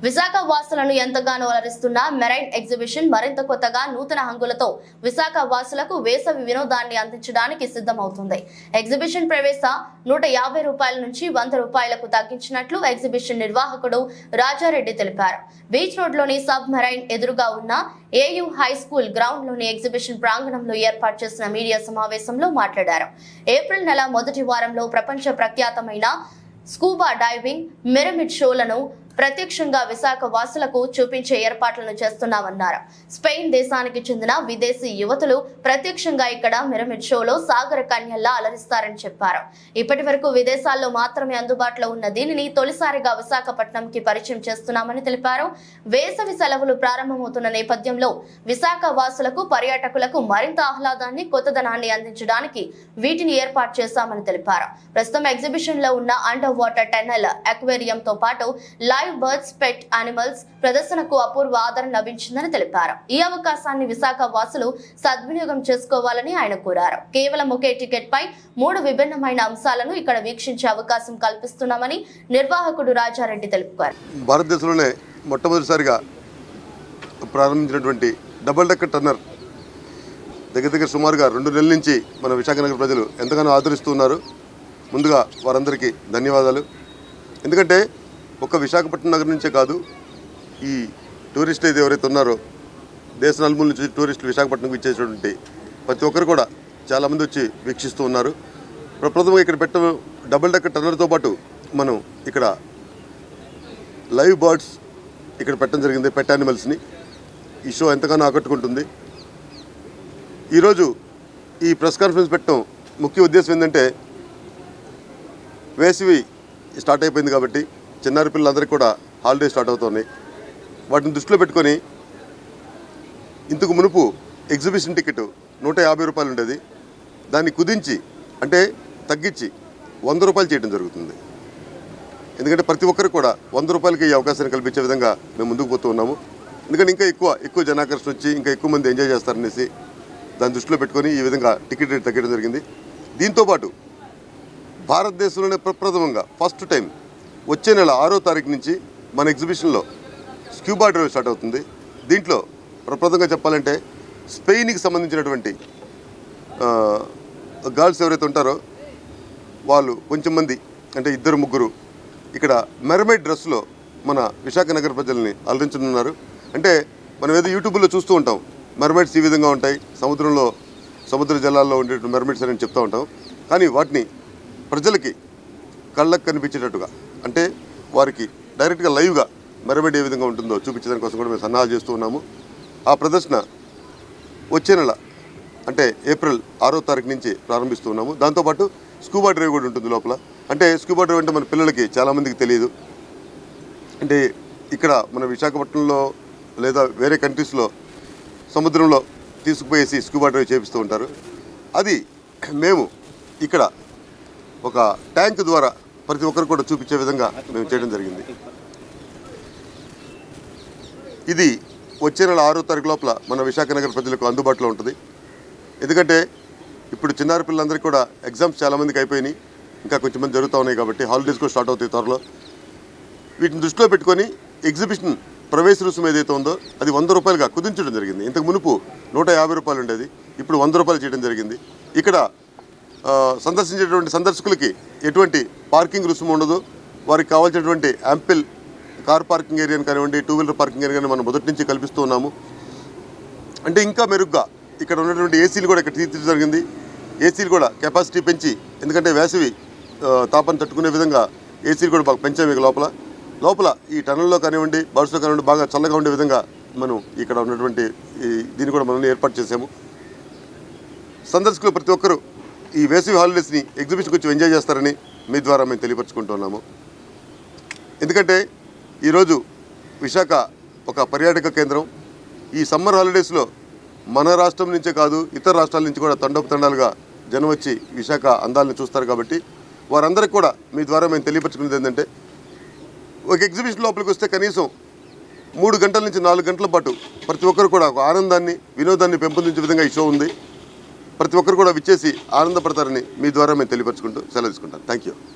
విశాఖ వాసులను ఎంతగానో అలరిస్తున్న marine exhibition మరింత కొత్తగా నూతన హంగులతో విశాఖ వాసులకు వేసవి వినోదాన్ని అందించడానికి సిద్ధమవుతుంది. ఎగ్జిబిషన్ ప్రవేశ రూ. 150 నుంచి రూ. 100కు తగ్గించినట్లు ఎగ్జిబిషన్ నిర్వాహకుడు రాజారెడ్డి తెలిపారు. బీచ్ రోడ్లోని సబ్ మెరైన్ ఎదురుగా ఉన్న ఏయూ హై స్కూల్ గ్రౌండ్లోని ఎగ్జిబిషన్ ప్రాంగణంలో ఏర్పాటు చేసిన మీడియా సమావేశంలో మాట్లాడారు. ఏప్రిల్ నెల మొదటి వారంలో ప్రపంచ ప్రఖ్యాతమైన స్కూబా డైవింగ్, మిరమిడ్ షోలను ప్రత్యక్షంగా విశాఖ వాసులకు చూపించే ఏర్పాట్లను చేస్తున్నామన్నారు. స్పెయిన్ దేశానికి చెందిన విదేశీ యువతులు ప్రత్యక్షంగా ఇక్కడ మిరమిడ్ షోలో సాగర కన్యల్లా అలరిస్తారని చెప్పారు. ఇప్పటి వరకు విదేశాల్లో మాత్రమే అందుబాటులో ఉన్న దీనిని తొలిసారిగా విశాఖపట్నంకి పరిచయం చేస్తున్నామని తెలిపారు. వేసవి సెలవులు ప్రారంభమవుతున్న నేపథ్యంలో విశాఖ వాసులకు, పర్యాటకులకు మరింత ఆహ్లాదాన్ని, కొత్తదనాన్ని అందించడానికి వీటిని ఏర్పాటు చేశామని తెలిపారు. ప్రస్తుతం ఎగ్జిబిషన్ లో ఉన్న అండర్ వాటర్ టన్నెల్, అక్వేరియంతో పాటు లైవ్ బర్డ్స్, పెట్ యానిమల్స్ ప్రదర్శనకు అపూర్వ ఆదరణ లభించిందని తెలిపారు. ఈ అవకాశాన్ని విశాఖ వాసులు సద్వినియోగం చేసుకోవాలని ఆయన కోరారు. కేవలం ఒకే టికెట్ పై 3 విభిన్నమైన అంశాలను ఇక్కడ వీక్షించే అవకాశం కల్పిస్తున్నామని నిర్వాహకుడు రాజారెడ్డి తెలిపారు. భారతదేశంలోనే మొట్టమొదటిసారిగా ప్రారంభించినటువంటి డబుల్ డెక్కర్ టన్నర్ దగ్గర సుమారుగా 2 నెలల నుంచి మన విశాఖనగర ప్రజలు ఎంతగానో ఆదరిస్తున్నారు. ముందుగా వారందరికీ ధన్యవాదాలు. ఎందుకంటే ఒక్క విశాఖపట్నం నగరం నుంచే కాదు, ఈ టూరిస్టులు అయితే ఎవరైతే ఉన్నారో దేశ నలుమూల నుంచి టూరిస్టులు విశాఖపట్నంకి ఇచ్చేటువంటి ప్రతి ఒక్కరు కూడా చాలామంది వచ్చి వీక్షిస్తూ ఉన్నారు. ప్రప్రథమంగా ఇక్కడ పెట్టడం డబుల్ డెక్కర్ టన్నర్తో పాటు మనం ఇక్కడ లైవ్ బర్డ్స్ ఇక్కడ పెట్టడం జరిగింది, పెట్ యానిమల్స్ని. ఈ షో ఎంతగానో ఆకట్టుకుంటుంది. ఈరోజు ఈ ప్రెస్ కాన్ఫరెన్స్ పెట్టడం ముఖ్య ఉద్దేశం ఏంటంటే, వేసవి స్టార్ట్ అయిపోయింది కాబట్టి చిన్నారి పిల్లలందరికీ కూడా హాలిడే స్టార్ట్ అవుతున్నాయి. వాటిని దృష్టిలో పెట్టుకొని ఇంతకు మునుపు ఎగ్జిబిషన్ టికెట్ రూ. 150 ఉండేది. దాన్ని కుదించి, అంటే తగ్గించి రూ. 100 చేయడం జరుగుతుంది. ఎందుకంటే ప్రతి ఒక్కరికి కూడా రూ. 100కి ఈ అవకాశాన్ని కల్పించే విధంగా మేము ముందుకు పోతూ ఉన్నాము. ఎందుకంటే ఇంకా ఎక్కువ జనాకర్షణ వచ్చి ఇంకా ఎక్కువ మంది ఎంజాయ్ చేస్తారనేసి దాన్ని దృష్టిలో పెట్టుకొని ఈ విధంగా టికెట్ రేట్ తగ్గడం జరిగింది. దీంతోపాటు భారతదేశంలోనే ప్రప్రథమంగా ఫస్ట్ టైం వచ్చే నెల 6వ తారీఖు నుంచి మన ఎగ్జిబిషన్లో స్క్యూబా డ్రైవ్ స్టార్ట్ అవుతుంది. దీంట్లో ప్రప్రథమంగా చెప్పాలంటే స్పెయిన్కి సంబంధించినటువంటి గర్ల్స్ ఎవరైతే ఉంటారో వాళ్ళు కొంచెం మంది, అంటే 2-3 ఇక్కడ మెర్మైడ్ డ్రెస్లో మన విశాఖ నగర ప్రజల్ని అలరించనున్నారు. అంటే మనం ఏదో యూట్యూబ్లో చూస్తూ ఉంటాం, మెర్మైడ్స్ ఈ విధంగా ఉంటాయి, సముద్ర జలాల్లో ఉండే మెర్మైడ్స్ అని చెప్తూ ఉంటాం. కానీ వాటిని ప్రజలకి కళ్ళకు కనిపించేటట్టుగా, అంటే వారికి డైరెక్ట్గా లైవ్గా మెర్మైడ్ ఏ విధంగా ఉంటుందో చూపించడానికి కోసం కూడా మేము సన్నాహాలు చేస్తూ ఉన్నాము. ఆ ప్రదర్శన వచ్చే నెల, అంటే ఏప్రిల్ 6వ తారీఖు నుంచి ప్రారంభిస్తూ ఉన్నాము. దాంతోపాటు స్కూబా డ్రైవ్ కూడా ఉంటుంది లోపల. అంటే స్కూబా డ్రైవ్ అంటే మన పిల్లలకి చాలామందికి తెలియదు. అంటే ఇక్కడ మన విశాఖపట్నంలో లేదా వేరే కంట్రీస్లో సముద్రంలో తీసుకుపోయేసి స్కూబా డ్రైవ్ చేపిస్తూ ఉంటారు. అది మేము ఇక్కడ ఒక ట్యాంక్ ద్వారా ప్రతి ఒక్కరు కూడా చూపించే విధంగా మేము చేయడం జరిగింది. ఇది వచ్చే నెల 6వ తారీఖు లోపల మన విశాఖ నగర ప్రజలకు అందుబాటులో ఉంటుంది. ఎందుకంటే ఇప్పుడు చిన్నారి పిల్లలందరికీ కూడా ఎగ్జామ్స్ చాలామందికి అయిపోయినాయి, ఇంకా కొంచెం మంది జరుగుతూ ఉన్నాయి కాబట్టి హాలిడేస్ కూడా స్టార్ట్ అవుతాయి త్వరలో. వీటిని దృష్టిలో పెట్టుకొని ఎగ్జిబిషన్ ప్రవేశ రుసుము ఏదైతే ఉందో అది రూ. 100గా కుదించడం జరిగింది. ఇంతకు మునుపు రూ. 150 ఉండేది, ఇప్పుడు రూ. 100 చేయడం జరిగింది. ఇక్కడ సందర్శించేటువంటి సందర్శకులకి ఎటువంటి పార్కింగ్ రుసుము ఉండదు. వారికి కావాల్సినటువంటి యాంపిల్ కార్ పార్కింగ్ ఏరియాని కానివ్వండి, 2 వీలర్ పార్కింగ్ ఏరియాని మనం మొదటి నుంచి కల్పిస్తూ ఉన్నాము. అంటే ఇంకా మెరుగ్గా ఇక్కడ ఉన్నటువంటి ఏసీలు కూడా ఇక్కడ తీర్చడం జరిగింది. ఏసీలు కూడా కెపాసిటీ పెంచి, ఎందుకంటే వేసవి తాపాన్ని తట్టుకునే విధంగా ఏసీలు కూడా బాగా పెంచాము. లోపల ఈ టనల్లో కానివ్వండి, బస్సులో కానివ్వండి బాగా చల్లగా ఉండే విధంగా మనం ఇక్కడ ఉన్నటువంటి దీన్ని కూడా మనం ఏర్పాటు చేసాము. సందర్శకులు ప్రతి ఒక్కరూ ఈ వేసవి హాలిడేస్ని ఎగ్జిబిషన్కి వచ్చి ఎంజాయ్ చేస్తారని మీ ద్వారా మేము తెలియపరుచుకుంటున్నాము. ఎందుకంటే ఈరోజు విశాఖ ఒక పర్యాటక కేంద్రం. ఈ సమ్మర్ హాలిడేస్లో మన రాష్ట్రం నుంచే కాదు, ఇతర రాష్ట్రాల నుంచి కూడా తండాలుగా జనం వచ్చి విశాఖ అందాలను చూస్తారు. కాబట్టి వారందరికీ కూడా మీ ద్వారా మేము తెలియపరుచుకునేది ఏంటంటే, ఒక ఎగ్జిబిషన్ లోపలికి వస్తే కనీసం 3 గంటల నుంచి 4 గంటల పాటు ప్రతి ఒక్కరు కూడా ఒక ఆనందాన్ని, వినోదాన్ని పెంపొందించే విధంగా ఈ షో ఉంది. ప్రతి ఒక్కరు కూడా విచ్చేసి ఆనందపడతారని మీ ద్వారా మేము తెలియపరుచుకుంటూ సెలవు తీసుకుంటాను. Thank you.